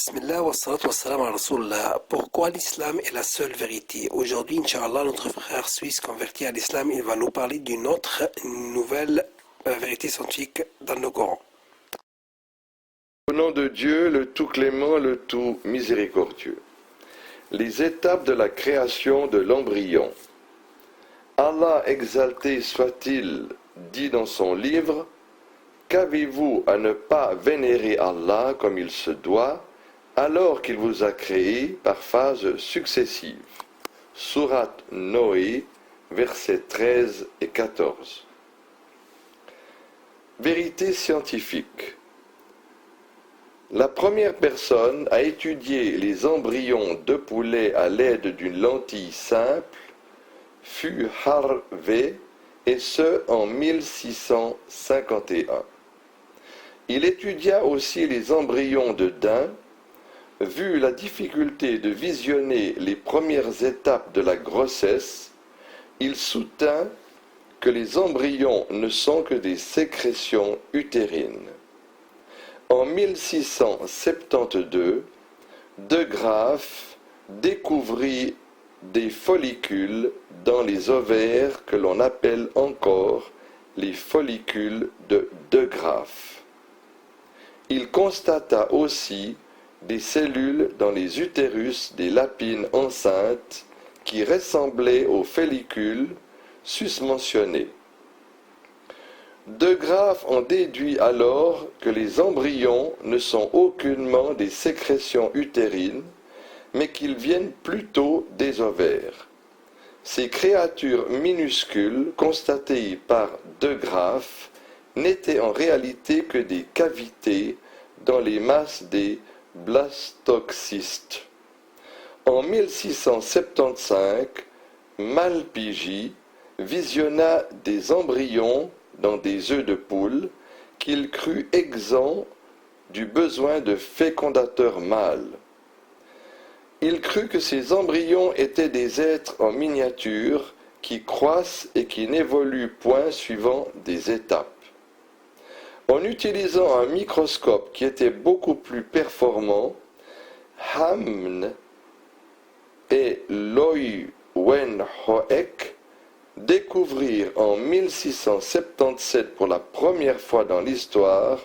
Bismillah wa salatu wa salam ala Rasulullah. Pourquoi l'islam est la seule vérité? Aujourd'hui, Inch'Allah, notre frère suisse converti à l'islam, il va nous parler d'une autre nouvelle vérité scientifique dans le Coran. Au nom de Dieu, le tout clément, le tout miséricordieux. Les étapes de la création de l'embryon. Allah exalté soit-il dit dans son livre: qu'avez-vous à ne pas vénérer Allah comme il se doit, alors qu'il vous a créé par phases successives. Sourate Noé, versets 13 et 14. Vérité scientifique. La première personne à étudier les embryons de poulet à l'aide d'une lentille simple fut Harvey, et ce en 1651. Il étudia aussi les embryons de daim. Vu la difficulté de visionner les premières étapes de la grossesse, il soutint que les embryons ne sont que des sécrétions utérines. En 1672, De Graaf découvrit des follicules dans les ovaires que l'on appelle encore les follicules de De Graaf. Il constata aussi des cellules dans les utérus des lapines enceintes qui ressemblaient aux follicules susmentionnés. De Graaf en déduit alors que les embryons ne sont aucunement des sécrétions utérines, mais qu'ils viennent plutôt des ovaires. Ces créatures minuscules constatées par De Graaf n'étaient en réalité que des cavités dans les masses des blastocystes. En 1675, Malpighi visionna des embryons dans des œufs de poule qu'il crut exempts du besoin de fécondateurs mâles. Il crut que ces embryons étaient des êtres en miniature qui croissent et qui n'évoluent point suivant des étapes. En utilisant un microscope qui était beaucoup plus performant, Hamn et Leeuwenhoek découvrirent en 1677 pour la première fois dans l'histoire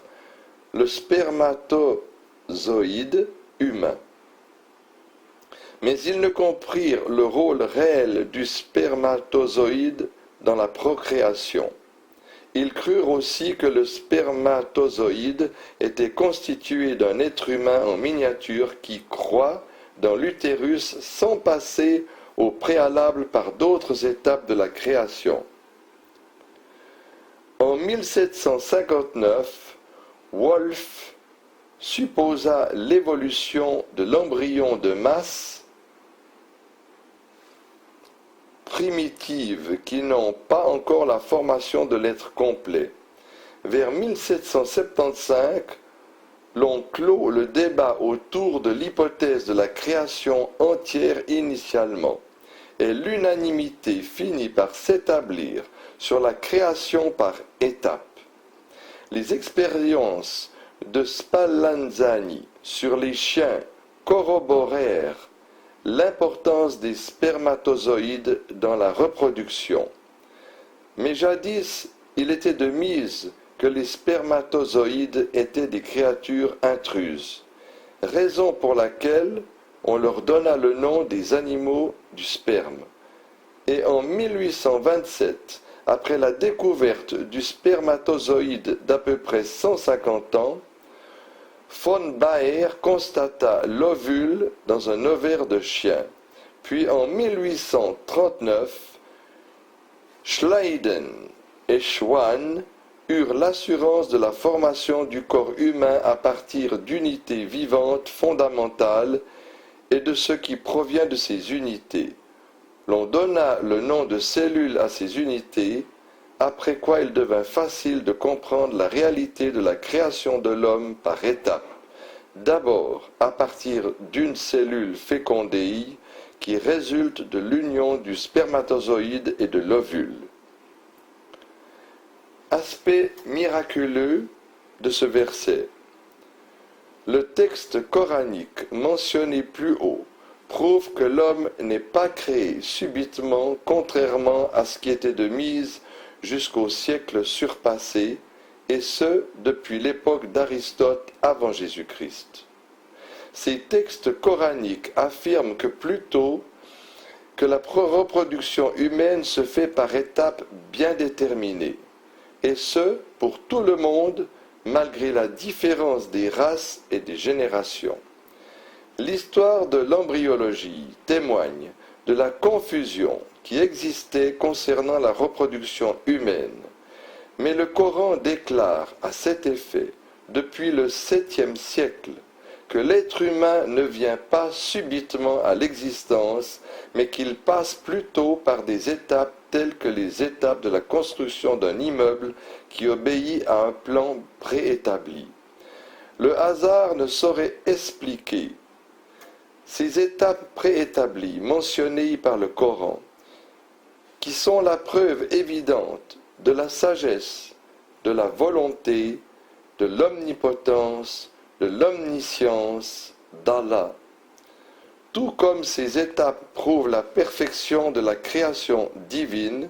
le spermatozoïde humain. Mais ils ne comprirent le rôle réel du spermatozoïde dans la procréation. Ils crurent aussi que le spermatozoïde était constitué d'un être humain en miniature qui croît dans l'utérus sans passer au préalable par d'autres étapes de la création. En 1759, Wolff supposa l'évolution de l'embryon de masse primitives qui n'ont pas encore la formation de l'être complet. Vers 1775, l'on clôt le débat autour de l'hypothèse de la création entière initialement, et l'unanimité finit par s'établir sur la création par étapes. Les expériences de Spallanzani sur les chiens corroborèrent l'importance des spermatozoïdes dans la reproduction. Mais jadis, il était de mise que les spermatozoïdes étaient des créatures intruses, raison pour laquelle on leur donna le nom des animaux du sperme. Et en 1827, après la découverte du spermatozoïde d'à peu près 150 ans, von Baer constata l'ovule dans un ovaire de chien. Puis en 1839, Schleiden et Schwann eurent l'assurance de la formation du corps humain à partir d'unités vivantes fondamentales et de ce qui provient de ces unités. L'on donna le nom de cellules à ces unités, après quoi il devint facile de comprendre la réalité de la création de l'homme par étapes. D'abord à partir d'une cellule fécondée qui résulte de l'union du spermatozoïde et de l'ovule. Aspect miraculeux de ce verset. Le texte coranique mentionné plus haut prouve que l'homme n'est pas créé subitement, contrairement à ce qui était de mise jusqu'au siècle surpassé, et ce depuis l'époque d'Aristote avant Jésus-Christ. Ces textes coraniques affirment que plutôt que la reproduction humaine se fait par étapes bien déterminées, et ce, pour tout le monde, malgré la différence des races et des générations. L'histoire de l'embryologie témoigne de la confusion qui existait concernant la reproduction humaine, mais le Coran déclare à cet effet, depuis le 7e siècle, que l'être humain ne vient pas subitement à l'existence, mais qu'il passe plutôt par des étapes telles que les étapes de la construction d'un immeuble qui obéit à un plan préétabli. Le hasard ne saurait expliquer ces étapes préétablies mentionnées par le Coran, qui sont la preuve évidente de la sagesse, de la volonté, de l'omnipotence, de l'omniscience d'Allah. Tout comme ces étapes prouvent la perfection de la création divine,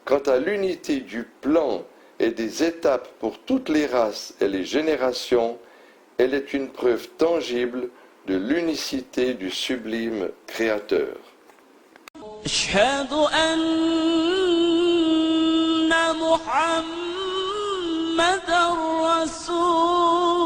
quant à l'unité du plan et des étapes pour toutes les races et les générations, elle est une preuve tangible de l'unicité du sublime Créateur. أشهد أن محمدًا رسول